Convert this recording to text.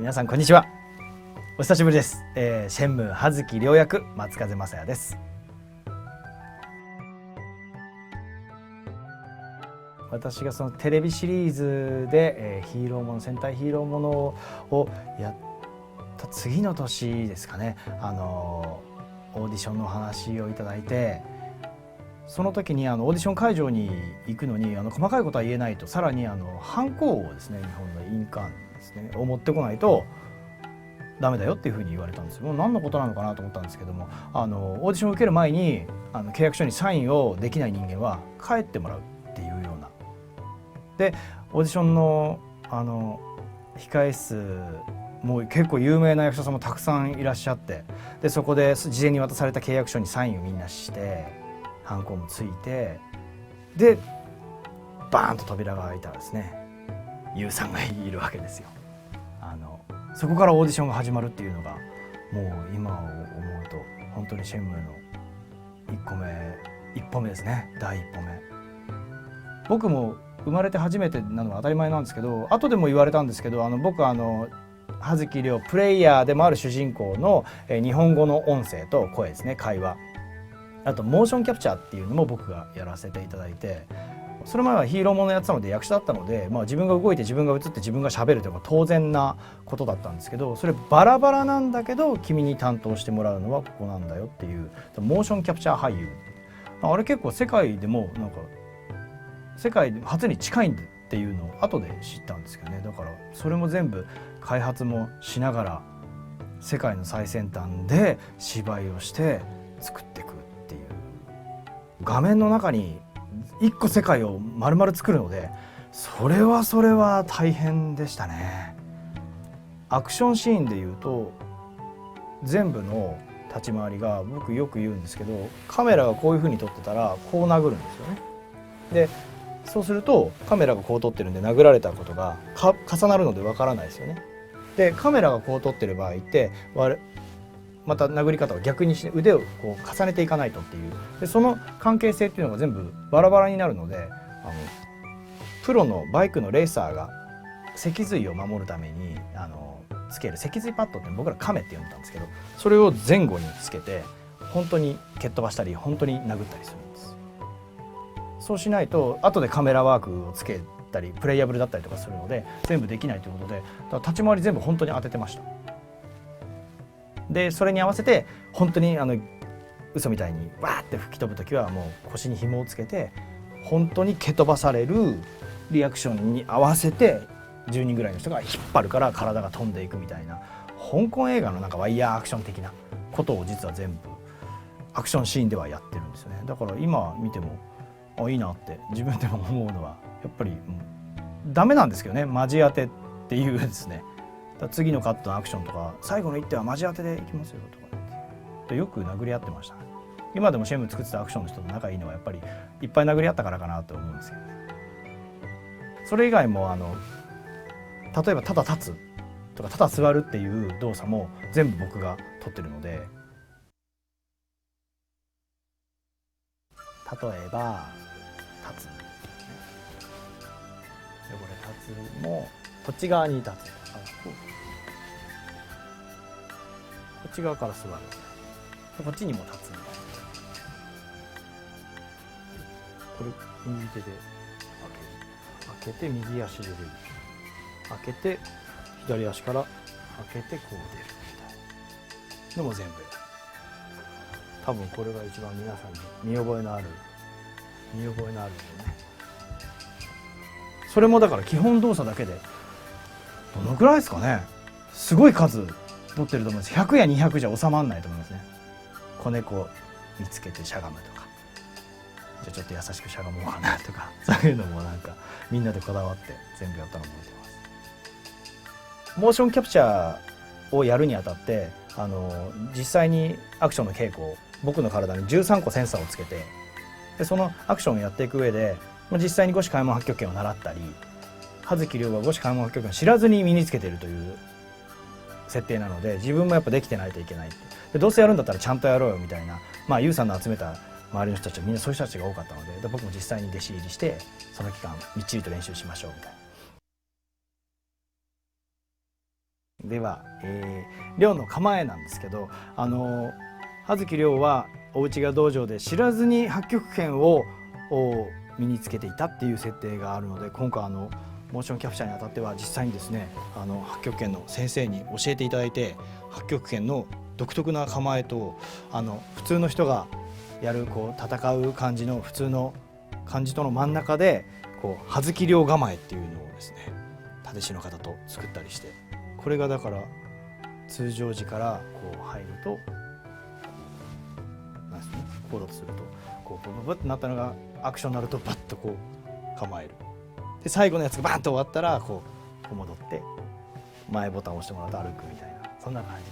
皆さんこんにちは。お久しぶりです。専務葉月良役松風雅也です。私がそのテレビシリーズで、ヒーローもの戦隊ヒーローものをやった次の年ですかね、オーディションの話をいただいて、その時にオーディション会場に行くのに細かいことは言えないと、さらにハンコをですね、日本の印鑑ですねを持ってこないとダメだよっていうふうに言われたんですよ。もう何のことなのかなと思ったんですけども、オーディションを受ける前に契約書にサインをできない人間は帰ってもらうっていうような。でオーディションの控え室もう結構有名な役者さんもたくさんいらっしゃって、でそこで事前に渡された契約書にサインをみんなしてハンコもついて、でバーンと扉が開いたらですね、ユウさんがいるわけですよ。そこからオーディションが始まるっていうのが、もう今を思うと本当にシェンムーの一歩目ですね。第一歩目。僕も生まれて初めてなのは当たり前なんですけど、後でも言われたんですけど、僕は葉月良プレイヤーでもある主人公の日本語の音声と声ですね、会話、あとモーションキャプチャーっていうのも僕がやらせていただいて、それまではヒーローものやってたので役者だったので、自分が動いて自分が映って自分が喋るというのが当然なことだったんですけど、それバラバラなんだけど君に担当してもらうのはここなんだよっていう、モーションキャプチャー俳優、あれ結構世界でも世界で初に近いんだっていうのを後で知ったんですけどね。だからそれも全部開発もしながら世界の最先端で芝居をして作っていくっていう、画面の中に一個世界を丸々作るので、それは大変でしたね。アクションシーンでいうと全部の立ち回りが、僕よく言うんですけど、カメラがこういう風に撮ってたらこう殴るんですよね。でそうするとカメラがこう撮ってるんで殴られたことが重なるのでわからないですよね。でカメラがこう撮ってる場合ってまた殴り方を逆にして腕をこう重ねていかないとっていう、でその関係性っていうのが全部バラバラになるので、プロのバイクのレーサーが脊髄を守るためにつける脊髄パッドって僕らカメって呼んでたんですけど、それを前後につけて本当に蹴っ飛ばしたり本当に殴ったりするんです。そうしないと後でカメラワークをつけたりプレイヤブルだったりとかするので全部できないということで、だから立ち回り全部本当に当ててました。でそれに合わせて本当に嘘みたいにわーって吹き飛ぶ時はもう腰に紐をつけて本当に蹴飛ばされるリアクションに合わせて10人ぐらいの人が引っ張るから体が飛んでいくみたいな、香港映画のワイヤーアクション的なことを実は全部アクションシーンではやってるんですよね。だから今見てもいいなって自分でも思うのは、やっぱりダメなんですけどね、マジ当てっていうですね。次のカットのアクションとか最後の一手はマジ当てでいきますよとかってよく殴り合ってましたね。今でもシェム作ってたアクションの人と仲いいのはやっぱりいっぱい殴り合ったからかなと思うんですけど、それ以外も例えばただ立つとかただ座るっていう動作も全部僕が撮ってるので、例えば立つ、でこれ立つもこっち側に立つ、こっち側から座る、こっちにも立つみたいな、これ右手で開けて右足で出る、開けて左足から開けてこう出るみたいなのも全部、多分これが一番皆さんに見覚えのあるんでね。それもだから基本動作だけでどのくらいですかね、すごい数持ってると思うんです。100や200じゃ収まらないと思いますね。子猫見つけてしゃがむとか、じゃあちょっと優しくしゃがもうかなとか、そういうのもみんなでこだわって全部やったのを覚えてます。モーションキャプチャーをやるにあたって実際にアクションの稽古を僕の体に13個センサーをつけて、でそのアクションをやっていく上で実際に五指開門八極拳を習ったり、葉月良は五指開門八極拳を知らずに身につけているという設定なので、自分もやっぱできてないといけない。でどうせやるんだったらちゃんとやろうよみたいな、ユウさんの集めた周りの人たちはみんなそういう人たちが多かったので、僕も実際に弟子入りしてその期間みっちりと練習しましょうみたいな。では、亮の構えなんですけど、葉月亮は大内が道場で知らずに八極拳を身につけていたっていう設定があるので、今回モーションキャプチャーにあたっては実際にですね八極拳の先生に教えていただいて、八極拳の独特な構えと普通の人がやるこう戦う感じの普通の感じとの真ん中でこう葉月亮構えっていうのをですね立師の方と作ったりして、これがだから通常時からこう入るとなんですね、こうだとするとこうブブブってなったのがアクションになるとバッとこう構える。で最後のやつがバーンと終わったらこう戻って前ボタンを押してもらうと歩くみたいな、そんな感じ